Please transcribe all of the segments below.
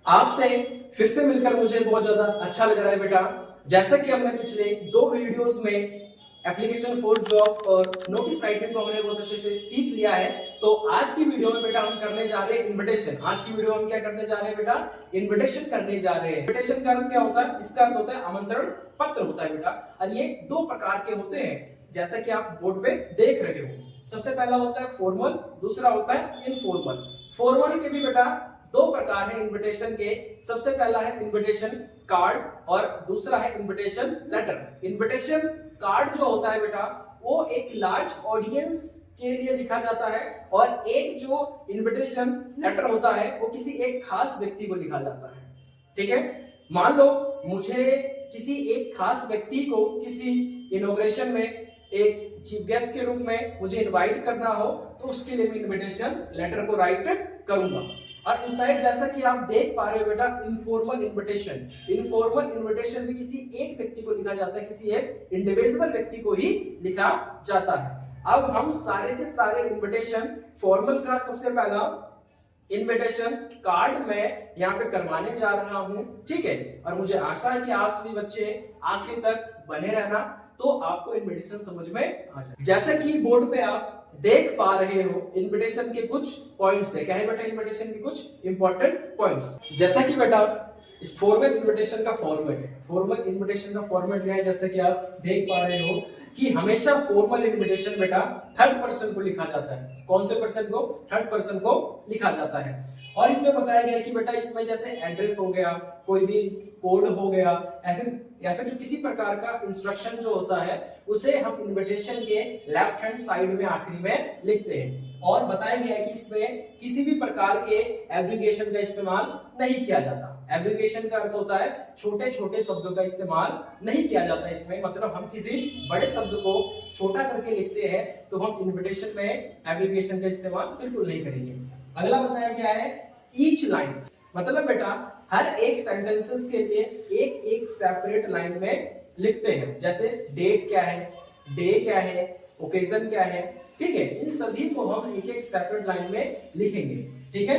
आपसे फिर से मिलकर मुझे बहुत ज्यादा अच्छा लग रहा है बेटा। जैसा कि हमने पिछले 2 वीडियोस में एप्लीकेशन फॉर जॉब और नोटिस राइटिंग को हमने बहुत अच्छे से सीख लिया है, तो आज की वीडियो में बेटा हम करने जा रहे हैं इन्विटेशन। आज की वीडियो में हम क्या करने जा रहे हैं बेटा? इन्विटेशन करने जा रहे हैं। इन्विटेशन का अर्थ क्या होता है? इसका अर्थ होता है आमंत्रण पत्र होता है बेटा, और ये 2 प्रकार के होते हैं जैसा कि आप बोर्ड पे देख रहे हो। सबसे पहला होता है फॉर्मल, दूसरा होता है इनफॉर्मल। फॉर्मल के भी बेटा 2 प्रकार है इनविटेशन के। सबसे पहला है इनविटेशन कार्ड और दूसरा है इनविटेशन लेटर। इनविटेशन कार्ड जो होता है बेटा वो एक लार्ज ऑडियंस के लिए लिखा जाता है, और एक जो इनविटेशन लेटर होता है वो किसी एक खास व्यक्ति को लिखा जाता है। ठीक है, मान लो मुझे किसी एक खास व्यक्ति को किसी इनॉग्रेशन में एक चीफ गेस्ट के रूप में मुझे इनवाइट करना हो, तो उसके लिए मैं इनविटेशन लेटर को राइट करूंगा। और उस साइड जैसा कि आप देख पा रहे हो बेटा इनफॉर्मल इनविटेशन। इनफॉर्मल इनविटेशन भी किसी एक व्यक्ति को लिखा जाता है, किसी एक इंडिविजुअल व्यक्ति को ही लिखा जाता है। अब हम सारे के सारे इनविटेशन फॉर्मल का सबसे पहला इनविटेशन कार्ड में यहाँ पे करवाने जा रहा हूँ। ठीक है, और मुझे आशा है कि आप सभी बच्चे आखिर तक बने रहना, तो आपको इनविटेशन समझ में आ जाए। जैसा कि बोर्ड पे आप देख पा रहे हो इनविटेशन के कुछ पॉइंट्स है। क्या है बेटा? इनविटेशन के कुछ इंपॉर्टेंट पॉइंट्स। जैसा कि बेटा इस फॉर्मल इनविटेशन का फॉर्मेट है। फॉर्मल इनविटेशन का फॉर्मेट क्या है? जैसे कि आप देख पा रहे हो कि हमेशा फॉर्मल इनविटेशन बेटा थर्ड पर्सन को लिखा जाता है। कौन से पर्सन को? थर्ड पर्सन को लिखा जाता है। और इसमें बताया गया है कि बेटा इसमें जैसे एड्रेस हो गया, कोई भी कोड हो गया, या फिर जो किसी प्रकार का इंस्ट्रक्शन जो होता है उसे हम इनविटेशन के लेफ्ट हैंड साइड में आखिरी में लिखते हैं। और बताया गया है कि इसमें किसी भी प्रकार के एब्रिविएशन का इस्तेमाल नहीं किया जाता। एब्रिविएशन का अर्थ होता है छोटे छोटे शब्दों का इस्तेमाल नहीं किया जाता इसमें। मतलब हम किसी बड़े शब्द को छोटा करके लिखते हैं, तो हम इनविटेशन में एब्रिविएशन का इस्तेमाल बिल्कुल नहीं करेंगे। अगला बताया गया है ईच लाइन। मतलब बेटा हर एक सेंटेंसेस के लिए एक एक सेपरेट लाइन में लिखते हैं। जैसे डेट क्या है, डे क्या है, ओकेजन क्या है। ठीक है, इन सभी को हम एक एक सेपरेट लाइन में लिखेंगे। ठीक है,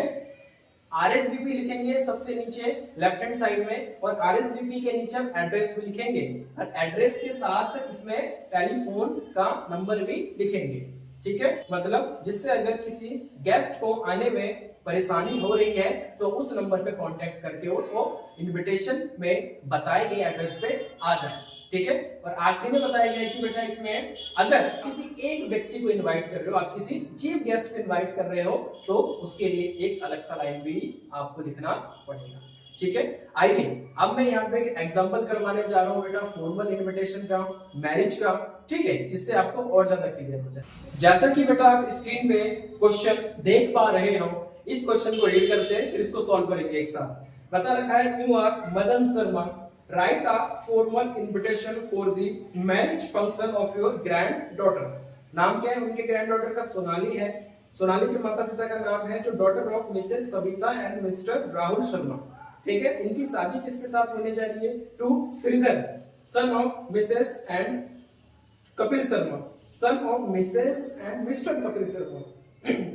आरएसवीपी लिखेंगे सबसे नीचे लेफ्ट हैंड साइड में, और आरएसवीपी के नीचे हम एड्रेस भी लिखेंगे, और एड्रेस के साथ इसमें टेलीफोन का नंबर भी लिखेंगे। ठीक है, मतलब जिससे अगर किसी गेस्ट को आने में परेशानी हो रही है तो उस नंबर पे कांटेक्ट करके वो इनविटेशन में बताए गए एड्रेस पे आ जाए। ठीक है, और आखिरी में बताया गया है कि बेटा इसमें अगर किसी एक व्यक्ति को इनवाइट कर रहे हो, आप किसी चीफ गेस्ट को इनवाइट कर रहे हो, तो उसके लिए एक अलग सा लाइन भी आपको लिखना पड़ेगा। ठीक है, आइए अब मैं यहाँ पे एक एग्जांपल करवाने जा रहा हूँ बेटा फॉर्मल इनविटेशन का, मैरिज का। ठीक है, जिससे आपको और ज्यादा क्लियर हो जाए। जैसा कि बेटा आप स्क्रीन पे क्वेश्चन देख पा रहे हो, इस क्वेश्चन को रीड करते हैं फिर इसको सॉल्व करेंगे एक साथ। बता रखा है you are Madan Sharma, write a formal invitation for the marriage function of your granddaughter. नाम क्या है उनके ग्रैंड डॉटर का? सोनाली है। सोनाली के माता पिता का नाम है जो daughter of Mrs Savita and mister Rahul Sharma. ठीक है, इनकी शादी किसके साथ होने जा रही है? To Shridhar, son of Mrs and Kapil Sharma, son of Mrs and Mr Kapil Sharma.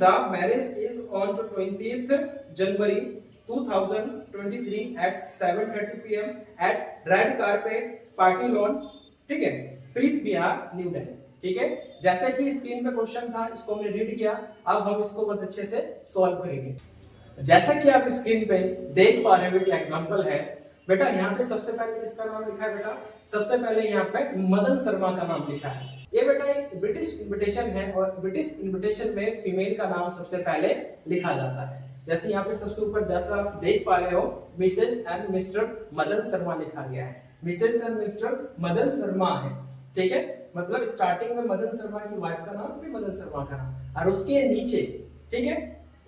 The marriage is on 20th January 2023 at 7:30 PM at Red Carpet Party Lawn। ठीक है, प्रीत विहार, न्यू दिल्ली। ठीक है, जैसा कि स्क्रीन पे क्वेश्चन था इसको हमने रीड किया, अब हम इसको बहुत अच्छे से सॉल्व करेंगे। जैसा कि आप स्क्रीन पे देख पा रहे हो कि एग्जांपल है बेटा, यहाँ पे सबसे पहले किसका नाम लिखा है बेटा? सबसे पहले यहाँ पे मदन शर्मा का नाम लिखा है। ये बेटा एक ब्रिटिश इनविटेशन है, और ब्रिटिश इनविटेशन में फीमेल का नाम सबसे पहले लिखा जाता है। जैसे यहाँ पे सबसे ऊपर जैसा आप देख पा रहे हो Mrs and Mr Madan Sharma लिखा गया है। Mrs and Mr Madan Sharma है। ठीक है, मतलब स्टार्टिंग में मदन शर्मा की वाइफ का नाम, फिर मदन शर्मा का नाम, और उसके नीचे, ठीक है,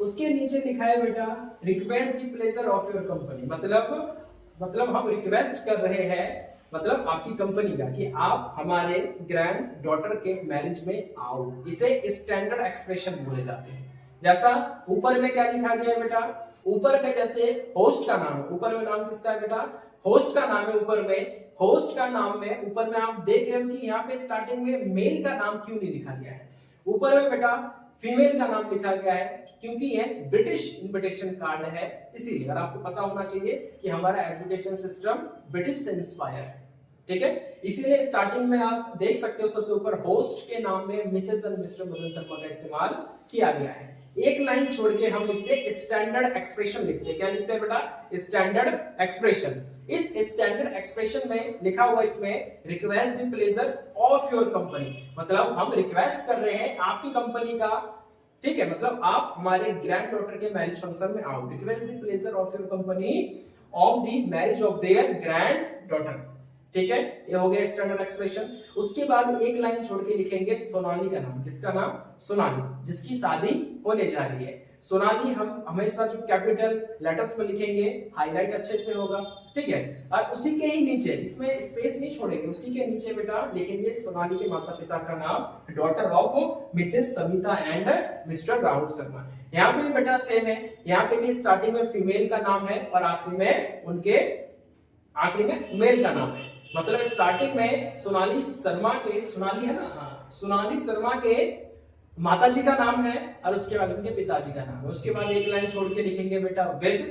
उसके नीचे लिखा है बेटा request the pleasure of your company. मतलब हम रिक्वेस्ट कर रहे हैं, मतलब आपकी कंपनी का, कि आप हमारे ग्रैंड डॉटर के मैरिज में आओ। इसे स्टैंडर्ड एक्सप्रेशन बोले जाते हैं। जैसा ऊपर में क्या लिखा गया है बेटा? ऊपर में जैसे होस्ट का नाम है, ऊपर में नाम किसका है बेटा? होस्ट का नाम है। ऊपर में होस्ट का नाम में ऊपर में आप देख रहे हो कि यहाँ पे स्टार्टिंग में मेल का नाम क्यों नहीं लिखा गया है? ऊपर में बेटा फीमेल का नाम लिखा गया है क्योंकि यह ब्रिटिश इन्विटेशन कार्ड है, इसीलिए। और आपको पता होना चाहिए कि हमारा एजुकेशन सिस्टम ब्रिटिश से इंस्पायर है, ठीक है। इसीलिए स्टार्टिंग में आप देख सकते हो सबसे ऊपर होस्ट के नाम में Mrs and Mr Madan Sharma का इस्तेमाल किया गया है। एक लाइन छोड़ के हम लिखते हैं स्टैंडर्ड एक्सप्रेशन लिखते हैं। क्या लिखते हैं बेटा? Standard expression. इस स्टैंडर्ड एक्सप्रेशन में लिखा हुआ इसमें request the pleasure of your company, मतलब हम रिक्वेस्ट कर रहे हैं आपकी कंपनी का, ठीक है, मतलब आप हमारे ग्रैंड डॉटर के मैरिज फंक्शन में आओ। Request the pleasure of your company of the marriage of their grand daughter, ठीक है। ये हो गया स्टैंडर्ड एक्सप्रेशन। उसके बाद एक लाइन छोड़ के लिखेंगे सोनाली का नाम। किसका नाम? सोनाली, जिसकी शादी होने जा रही है। सोनाली हम हमेशा जो कैपिटल लेटर्स में लिखेंगे, हाईलाइट अच्छे से होगा, ठीक है। और उसी के ही नीचे, इसमें स्पेस नहीं छोड़ेंगे, उसी के नीचे बेटा लिखेंगे सोनाली के माता पिता का नाम, daughter of Mrs Savita and mister Rahul Sharma. यहाँ पे बेटा सेम है, यहाँ पे भी स्टार्टिंग में फीमेल का नाम है और आखिरी में मेल का नाम है। मतलब स्टार्टिंग में सोनाली शर्मा के, सोनाली है ना, हाँ, सोनाली शर्मा के माताजी का नाम है और उसके बाद उनके पिताजी का नाम है। उसके बाद एक लाइन छोड़ के लिखेंगे बेटा विद,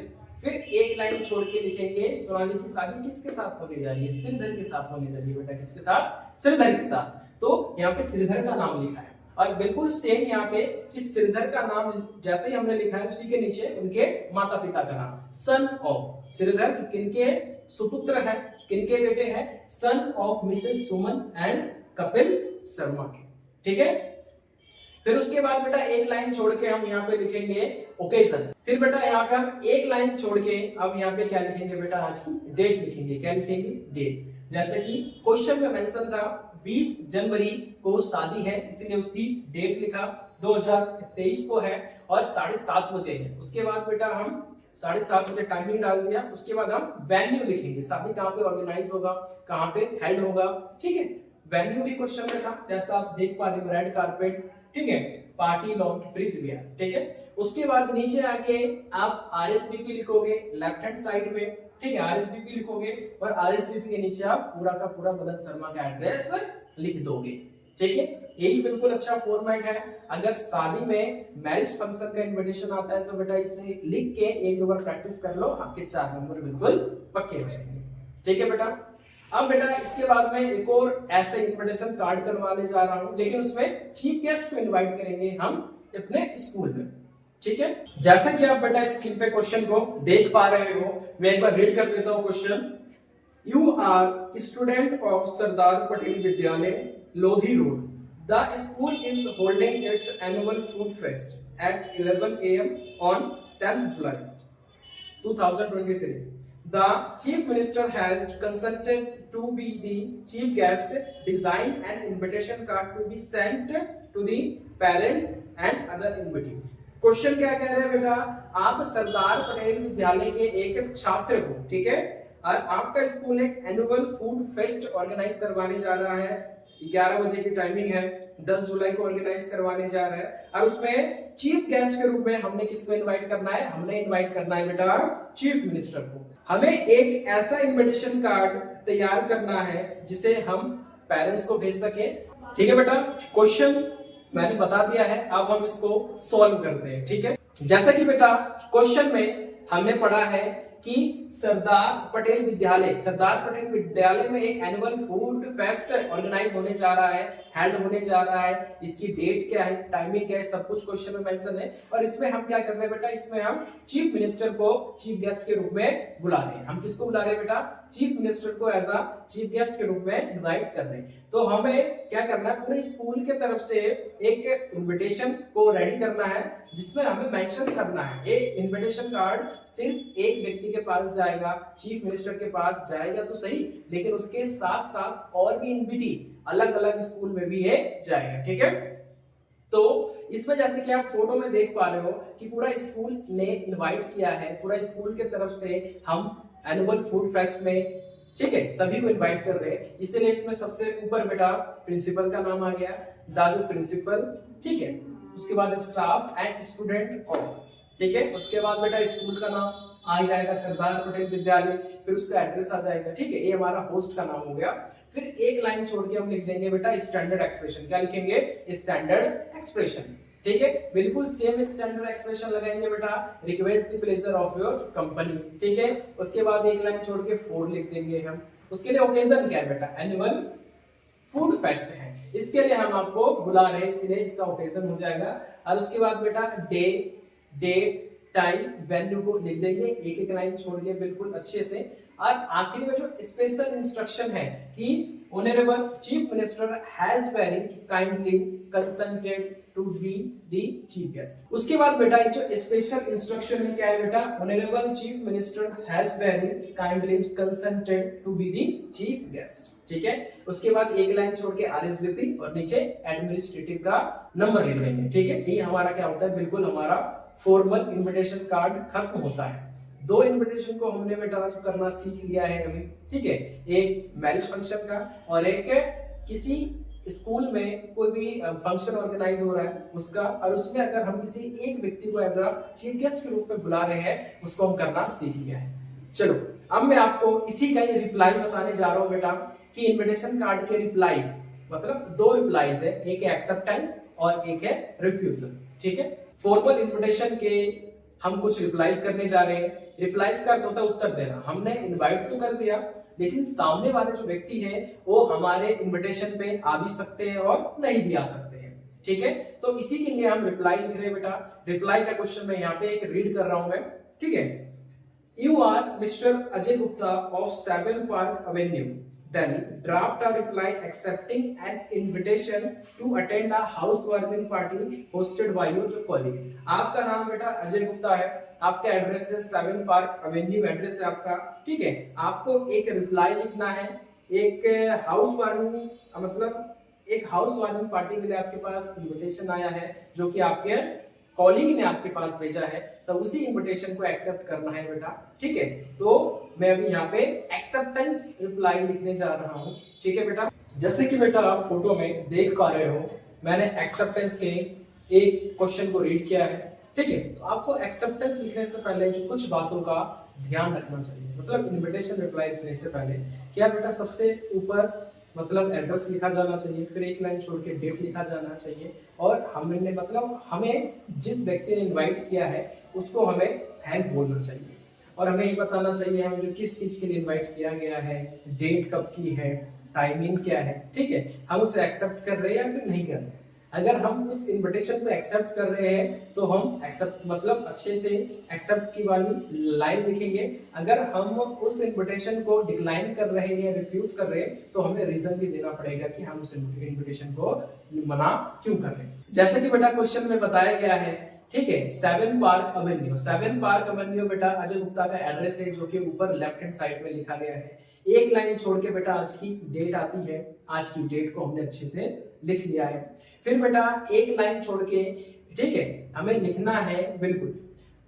फिर एक लाइन छोड़ के लिखेंगे सोनाली की शादी किसके साथ होने जा रही है? श्रीधर के साथ होने जा रही है बेटा। किसके साथ? श्रीधर के साथ। तो यहाँ पे श्रीधर का नाम लिखा है और बिल्कुल सेम यहाँ पे कि श्रीधर का नाम जैसे ही हमने लिखा है उसी के नीचे उनके माता पिता का नाम, सन ऑफ श्रीधर, जो किनके सुपुत्र है, किनके बेटे हैं? सन of Mrs Suman and Kapil Sharma के, ठीक है। फिर उसके बाद बेटा एक लाइन छोड़ के हम यहाँ पे लिखेंगे ओकेजन। फिर बेटा यहाँ पे हम एक लाइन छोड़ के अब यहाँ पे क्या लिखेंगे बेटा? आज की डेट लिखेंगे। क्या लिखेंगे? डेट। जैसे कि क्वेश्चन में मेंशन था 20 जनवरी को शादी है, इसीलिए उसकी डेट लिखा, 2023 को है और 7:30 बजे है। उसके बाद बेटा हम 7:30 बजे टाइमिंग डाल दिया। उसके बाद हम वेन्यू लिखेंगे, शादी कहाँ पे ऑर्गेनाइज होगा, कहाँ पे हेल्ड होगा, ठीक है। वेन्यू भी क्वेश्चन में था, जैसा आप देख पा रहे हो, रेड कारपेट, ठीक है, पार्टी लॉन, प्रीत विहार, ठीक है। उसके बाद नीचे आके आप आरएसवीपी लिखोगे लेफ्ट हैंड साइड में, ठीक है, आरएसवीपी लिखोगे और आरएसवीपी के नीचे आप पूरा का पूरा मदन शर्मा का एड्रेस लिख दोगे, ठीक है। यही बिल्कुल अच्छा फॉर्मेट है। अगर शादी में मैरिज फंक्शन का इनविटेशन आता है तो बेटा इसे लिख के एक दो बार प्रैक्टिस कर लो, आपके 4 नंबर बिल्कुल पक्के हो जाएंगे, ठीक है बेटा। अब बेटा इसके बाद में एक और ऐसे इनविटेशन कार्ड करवाने जा रहा हूं, लेकिन उसमें चीफ गेस्ट को इनवाइट करेंगे हम अपने स्कूल में, ठीक है। जैसा कि आप बेटा स्क्रीन पे क्वेश्चन को देख पा रहे हो, मैं एक बार रीड कर देता हूं question. You are student of Sardar Patel Vidyalaya, Lodhi road. The school is holding its annual food fest at 11 a.m. on 10th July 2023. The Chief Minister has consented to be the chief guest, designed an invitation card to be sent to the parents and other invitees. Question क्या कह रहे हैं बेटा? आप सरदार पटेल विद्यालय के एक छात्र हो, ठीक है, और आपका स्कूल एक एनुअल फूड फेस्ट ऑर्गेनाइज करवाने जा रहा है। 11 बजे की टाइमिंग है, 10 जुलाई को ऑर्गेनाइज करवाने जा रहा है और उसमें चीफ गेस्ट के रूप में हमने किसको इनवाइट करना है? हमने इनवाइट करना है बेटा चीफ मिनिस्टर को। हमें एक ऐसा इनविटेशन कार्ड तैयार करना है जिसे हम पेरेंट्स को भेज सके, ठीक है बेटा। क्वेश्चन मैंने बता दिया है, अब हम इसको सॉल्व करते हैं, ठीक है। जैसा कि बेटा क्वेश्चन में हमने पढ़ा है कि सरदार पटेल विद्यालय में एक एनुअल फूड फेस्ट ऑर्गेनाइज होने जा रहा है, हेल्ड होने जा रहा है। इसकी डेट क्या है, टाइमिंग क्या है, सब कुछ क्वेश्चन में मेंशन है। और इसमें हम क्या कर रहे हैं बेटा? इसमें हम चीफ मिनिस्टर को चीफ गेस्ट के रूप में बुला रहे हैं। हम किसको बुला रहे हैं बेटा? चीफ मिनिस्टर को एज अ चीफ गेस्ट के रूप में इनवाइट कर रहे हैं। तो हमें क्या करना है? पूरे स्कूल के तरफ से एक इन्विटेशन को रेडी करना है जिसमें हमें मेंशन करना है। ये इन्विटेशन कार्ड सिर्फ एक व्यक्ति के पास जाएगा, चीफ मिनिस्टर के पास जाएगा तो सही, लेकिन उसके साथ साथ और भी इन्विटी अलग अलग स्कूल में भी ये जाएगा, ठीक है। तो इसमें जैसे कि आप फोटो में देख पा रहे हो कि पूरा स्कूल ने इनवाइट किया है, पूरा स्कूल के तरफ से हम एनुअल फूड फेस्ट में, ठीक है, सभी को इनवाइट कर रहे हैं। इसलिए इसमें सबसे ऊपर बेटा प्रिंसिपल का नाम आ गया, दादू प्रिंसिपल, ठीक है। उसके बाद स्टाफ एंड स्टूडेंट ऑफ, ठीक है। उसके बाद बेटा स्कूल का नाम आ जाएगा सरदार पटेल विद्यालय, फिर उसका एड्रेस आ जाएगा, ठीक है। ये हमारा होस्ट का नाम हो गया। फिर एक लाइन छोड़ के हम लिख देंगे बेटा स्टैंडर्ड एक्सप्रेशन। क्या लिखेंगे? Standard expression. ठीक है, बिल्कुल सेम स्टैंडर्ड एक्सप्रेशन लगाएंगे बेटा, request the pleasure of your company, ठीक है। उसके बाद एक लाइन छोड़ के फॉर लिख देंगे हम। उसके लिए ओकेजन क्या है बेटा, एनुअल फूड फेस्ट है, इसके लिए हम आपको बुला रहे हैं, इसलिए इसका ओकेजन हो जाएगा। और उसके बाद बेटा डे, डेट, टाइम, वेन्यू को लिख देंगे एक एक लाइन छोड़ के बिल्कुल अच्छे से। और आखिरी में जो स्पेशल इंस्ट्रक्शन है कि honourable chief minister has very kindly consented to be the chief guest. उसके बाद बेटा जो स्पेशल इंस्ट्रक्शन है क्या है बेटा, honourable chief minister has very kindly consented to be the chief guest, ठीक है। उसके बाद एक लाइन छोड़ के आरएसवीपी और नीचे एडमिनिस्ट्रेटिव का नंबर लिख देंगे, ठीक है। ये हमारा क्या होता है, बिल्कुल हमारा फॉर्मल इनविटेशन कार्ड खत्म होता है। दो इनविटेशन को हमने बेटा करना सीख लिया है अभी, ठीक है। एक मैरिज फंक्शन का और एक किसी स्कूल में कोई भी फंक्शन ऑर्गेनाइज हो रहा है उसका, और उसमें अगर हम किसी एक व्यक्ति को एज अ चीफ गेस्ट के रूप में बुला रहे हैं, उसको हम करना सीख लिया है। चलो अब मैं आपको इसी का ही रिप्लाई बताने जा रहा हूं बेटा कि इनविटेशन कार्ड के रिप्लाईज, मतलब दो रिप्लाईज है, एक है एक्सेप्टेंस और एक है रिफ्यूजल, ठीक है। फॉर्मल इनविटेशन के हम कुछ रिप्लाईज करने जा रहे हैं। रिप्लाईज का अर्थ होता है उत्तर देना। हमने इनवाइट तो कर दिया, लेकिन सामने वाले जो व्यक्ति है वो हमारे इनविटेशन पे आ भी सकते हैं और नहीं भी आ सकते हैं, ठीक है। तो इसी के लिए हम रिप्लाई लिख रहे हैं बेटा। रिप्लाई का क्वेश्चन मैं यहाँ पे एक रीड कर रहा हूं मैं, ठीक है। You are Mr. Ajay Gupta of Savile Park Avenue. Then draft a reply accepting an invitation to attend a housewarming party hosted by your colleague. आपका नाम बेटा अजय गुप्ता है, आपका एड्रेस है सेविल पार्क एवेन्यू एड्रेस है आपका, ठीक है। आपको एक रिप्लाई लिखना है, एक हाउस वार्मिंग मतलब एक हाउस वार्मिंग पार्टी के लिए आपके पास इन्विटेशन आया है जो कि आपके कॉलीग ने आपके पास भेजा है, तो उसी इनविटेशन को एक्सेप्ट करना है बेटा, ठीक है। तो मैं अभी यहाँ पे एक्सेप्टेंस रिप्लाई लिखने जा रहा हूँ, ठीक है बेटा। जैसे कि बेटा आप फोटो में देख पा रहे हो, मैंने एक्सेप्टेंस के एक क्वेश्चन को रीड किया है, ठीक है। तो आपको एक्सेप्टेंस लिखने से पहले जो कुछ बातों का ध्यान रखना चाहिए, मतलब इन्विटेशन रिप्लाई लिखने से पहले क्या बेटा, सबसे ऊपर मतलब एड्रेस लिखा जाना चाहिए, फिर एक लाइन छोड़ के डेट लिखा जाना चाहिए, और हमने मतलब हमें जिस व्यक्ति ने इनवाइट किया है उसको हमें थैंक बोलना चाहिए, और हमें ये बताना चाहिए हमें जो किस चीज़ के लिए इनवाइट किया गया है, डेट कब की है, टाइमिंग क्या है, ठीक है। हम उसे एक्सेप्ट कर रहे हैं या फिर नहीं कर रहे हैं। अगर हम उस इनविटेशन को एक्सेप्ट कर रहे हैं तो हम एक्सेप्ट मतलब अच्छे से एक्सेप्ट की वाली लाइन लिखेंगे। अगर हम उस इनविटेशन को डिक्लाइन कर रहे हैं, रिफ्यूज कर रहे हैं, तो हमें रीजन भी देना पड़ेगा कि हम उस इनविटेशन को मना क्यों कर रहे हैं। जैसे कि बेटा क्वेश्चन में बताया गया है, ठीक है, seven park Avenue. Seven park Avenue बेटा अजय गुप्ता का एड्रेस है जो कि ऊपर लेफ्ट हैंड साइड में लिखा गया है। एक लाइन छोड़ के बेटा आज की डेट आती है, आज की डेट को हमने अच्छे से लिख लिया है। फिर बेटा एक लाइन छोड़ के, ठीक है, हमें लिखना है बिल्कुल,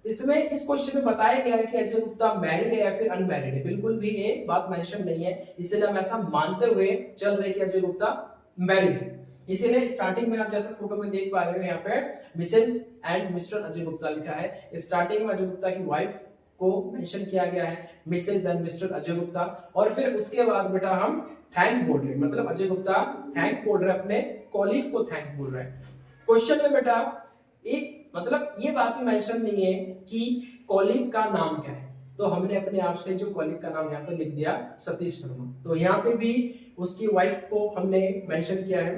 इसमें इस क्वेश्चन में बताया गया है कि अजय गुप्ता मैरिड है या फिर अनमैरिड है, बिल्कुल भी ये बात मेंशन नहीं है, इसलिए हम ऐसा मानते हुए चल रहे कि अजय गुप्ता मैरिड है। इसीलिए स्टार्टिंग में आप जैसे फोटो में देख पा रहे हो यहाँ पे Mrs and Mr Ajay Gupta लिखा है। स्टार्टिंग में अजय गुप्ता की वाइफ को मेंशन किया गया है, Mrs and Mr Ajay Gupta, और फिर उसके बाद बेटा हम थैंक बोल रहे हैं, मतलब अजय गुप्ता थैंक बोल रहे हैं, अपने कॉलीग को थैंक बोल रहे हैं। क्वेश्चन में बेटा एक मतलब ये बात भी मेंशन नहीं है कि कॉलीग का नाम क्या है, तो हमने अपने आप से जो कॉलीग का नाम यहाँ पे लिख दिया सतीश शर्मा। तो यहाँ पे भी उसकी वाइफ को हमने मेंशन किया है,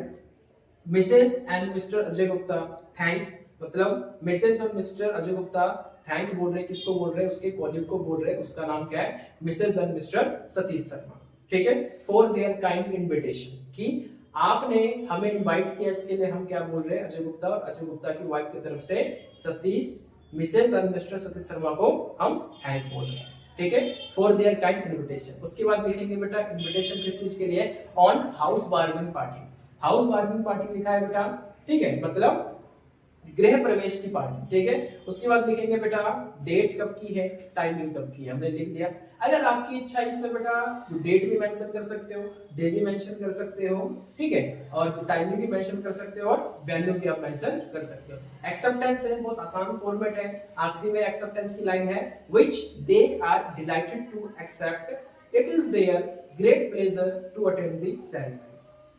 Mrs and Mr Ajay Gupta thank, मतलब मिसेस और मिस्टर अजय गुप्ता थैंक बोल रहे हैं, किसको बोल रहे हैं, उसके कॉलीग को बोल रहे हैं, उसका नाम क्या है, Mrs and Mr Satish Sharma, ठीक है। फॉर देयर काइंड इनविटेशन, कि आपने हमें इनवाइट किया, इसके लिए हम क्या बोल रहे हैं, अजय गुप्ता और अजय गुप्ता की वाइफ की तरफ से Satish, Mrs and Mr Satish Sharma को हम थैंक बोल रहे हैं, ठीक है, फॉर देयर काइंड इनविटेशन। उसके बाद लिखेंगे बेटा इनविटेशन किस चीज के लिए, on house warming party. House warming party लिखा है बेटा, ठीक है, मतलब गृह प्रवेश की पार्टी, ठीक है। उसके बाद लिखेंगे बेटा डेट कब की है, टाइमिंग कब की है, हमने लिख दिया। अगर आपकी इच्छा इसमें बेटा जो डेट भी मेंशन कर सकते हो, डे भी मेंशन कर सकते हो, ठीक है, और जो टाइमिंग भी मेंशन कर सकते हो, और वैल्यू भी आप मेंशन कर सकते हो। एक्सेप्टेंस है, बहुत आसान फॉर्मेट है। आखिरी में एक्सेप्टेंस की लाइन है, which they are delighted to accept, it is their great pleasure to attend the ceremony.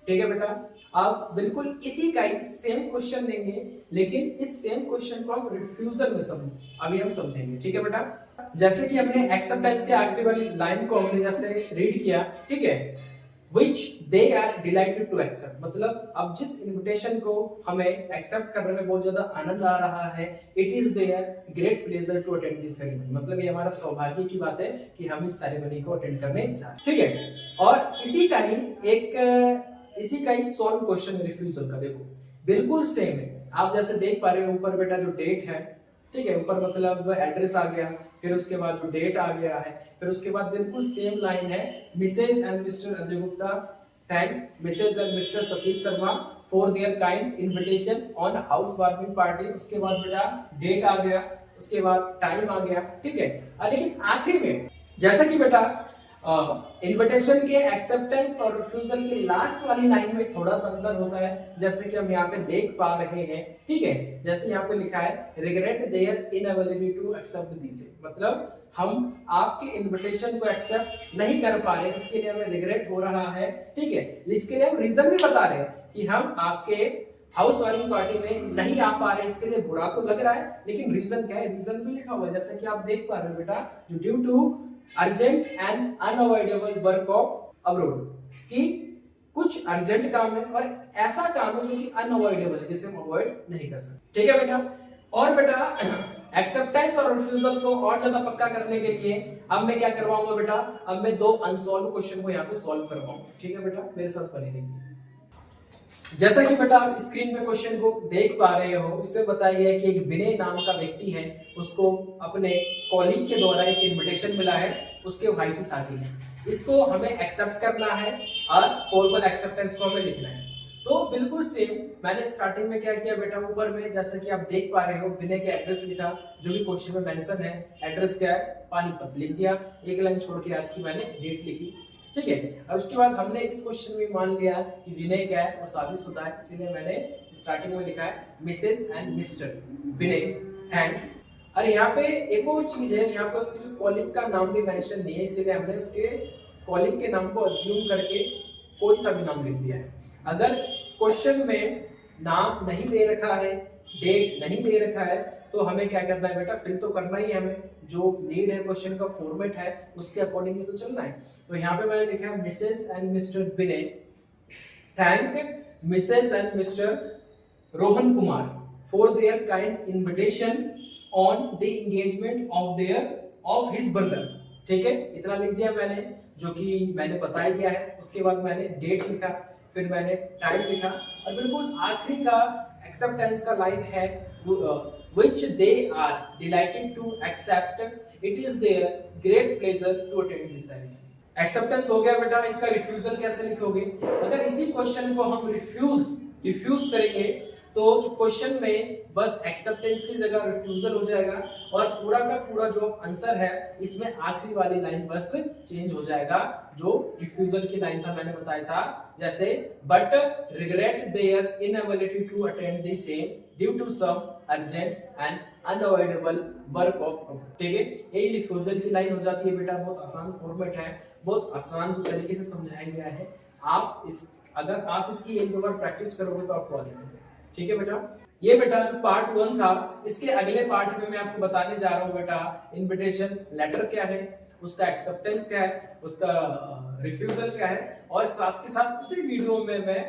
ठीक है बेटा, आप बिल्कुल इसी का ही सेम क्वेश्चन लेंगे, लेकिन इस सेम क्वेश्चन को हम रिफ्यूजल में अभी हम समझेंगे। ठीक है बेटा, जैसे कि हमने एक्सेप्टेंस के आखिरी वाली लाइन को हमने जैसे रीड किया, ठीक है, which they are delighted to accept, मतलब अब जिस इनविटेशन को हमें एक्सेप्ट करने में बहुत ज्यादा आनंद आ रहा है, it is their great pleasure to attend this ceremony, मतलब ये हमारा सौभाग्य की बात है कि हम इस सेरेमनी को अटेंड करने जा रहे हैं। ठीक है, और इसी का ही सॉल्व क्वेश्चन रिफ्यूजल का देखो बिल्कुल सेम है। आप जैसे देख पा रहे हो ऊपर बेटा जो डेट है, ठीक है, ऊपर मतलब एड्रेस आ गया, फिर उसके बाद जो डेट आ गया है, फिर उसके बाद बिल्कुल सेम लाइन है, Mrs and Mr Ajay Gupta thank Mrs and Mr Satish Sharma for their kind invitation on house warming party. उसके बाद बेटा डेट आ गया, उसके बाद टाइम आ गया, ठीक है। लेकिन आखिर में जैसा कि बेटा इनविटेशन के एक्सेप्टेंस और रिफ्यूजल के लास्ट वाली लाइन में थोड़ा सा अंतर होता है, जैसे कि हम यहाँ पे देख पा रहे हैं, ठीक है, जैसे यहाँ पे लिखा है regret their inability to accept this, मतलब हम आपके इनविटेशन को एक्सेप्ट नहीं कर पा रहे, इसके लिए हमें रिग्रेट हो रहा है, ठीक है। इसके लिए हम रीजन भी बता रहे हैं कि हम आपके हाउस वार्मिंग पार्टी में नहीं आ पा रहे, इसके लिए बुरा तो लग रहा है, लेकिन रीजन क्या है, रीजन भी लिखा हुआ है, जैसे कि आप देख पा रहे हो बेटा, जो due to urgent and unavoidable work of abroad, कि कुछ अर्जेंट काम है और ऐसा काम है जो कि अनअवॉइडेबल है, जिसे हम अवॉइड नहीं कर सकते। ठीक है बेटा, और बेटा एक्सेप्टेंस और रिफ्यूजल को और ज्यादा पक्का करने के लिए अब मैं क्या करवाऊंगा बेटा, अब मैं दो अनसॉल्व क्वेश्चन को यहाँ पे सॉल्व करवाऊंगा। ठीक है बेटा, मेरे साथ बने रहिए। जैसा कि बेटा आप स्क्रीन पे क्वेश्चन को देख पा रहे हो, इसमें बताया गया है कि एक विनय नाम का व्यक्ति है, उसको अपने कॉलीग के द्वारा एक इनविटेशन मिला है, उसके भाई की शादी है, इसको हमें एक्सेप्ट करना है और फॉर्मल एक्सेप्टेंस को हमें लिखना है। तो बिल्कुल सेम मैंने स्टार्टिंग में क्या किया बेटा, ऊपर में जैसा कि आप देख पा रहे हो विनय का एड्रेस लिखा, जो भी क्वेश्चन में मेंशन है, एड्रेस क्या है, पानीपत लिख दिया, एक लाइन छोड़ के आज की मैंने डेट लिखी, ठीक है। और उसके बाद हमने इस क्वेश्चन में मान लिया कि विनय क्या है, वो शादीशुदा है, इसीलिए मैंने स्टार्टिंग में लिखा है Mrs and Mr Vinay thank. और यहाँ पे एक और चीज है, यहाँ पे उसके जो कॉलिंग का नाम भी मेंशन नहीं है, इसीलिए हमने उसके कॉलिंग के नाम को अज्यूम करके कोई सा भी नाम लिख दिया है। अगर क्वेश्चन में नाम नहीं दे रखा है, डेट नहीं दे रखा है, तो हमें क्या करना है बेटा, फिल तो करना ही है, हमें जो नीड है, क्वेश्चन का फॉर्मेट है, उसके अकॉर्डिंग ही तो चलना है। तो यहाँ पे मैंने लिखा है Mrs and Mr Vinay thank Mrs and Mr Rohan Kumar for their kind invitation on the engagement of his brother. ठीक है, इतना लिख दिया मैंने, जो कि मैंने बताया गया है। उसके बाद मैंने डेट लिखा, फिर मैंने टाइम लिखा, और बिल्कुल आखिरी का एक्सेप्टेंस का लाइन है which they are delighted to accept, it is their great pleasure to attend this ceremony। Acceptance हो गया बेटा, इसका रिफ्यूजल कैसे लिखोगे? अगर इसी क्वेश्चन को हम रिफ्यूज करेंगे तो जो क्वेश्चन में बस एक्सेप्टेंस की जगह रिफ्यूजल हो जाएगा, और पूरा का पूरा जो आंसर है इसमें आखिरी वाली लाइन बस चेंज हो जाएगा, जो रिफ्यूजल की लाइन था, मैंने बताया था, जैसे but regret their inability to attend the same due to some urgent and unavoidable work of. ठीक है, यही रिफ्यूजल की लाइन हो जाती है बेटा। बहुत आसान फॉर्मेट है, बहुत आसान तरीके से समझाया गया है। अगर आप इसकी एक दो बार प्रैक्टिस करोगे तो आपको आ जाएगा। ठीक है बेटा, ये बेटा जो पार्ट 1 था, इसके अगले पार्ट में मैं आपको बताने जा रहा हूँ बेटा इनविटेशन लेटर क्या है, उसका एक्सेप्टेंस क्या है, उसका रिफ्यूजल क्या है, और साथ के साथ उसी वीडियो में मैं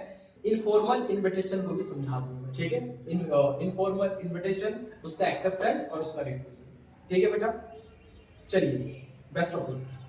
इनफॉर्मल इनविटेशन को भी समझा दूंगा। ठीक है, इनफॉर्मल इनविटेशन, उसका एक्सेप्टेंस और उसका रिफ्यूजल। ठीक है बेटा, चलिए, बेस्ट ऑफ लक।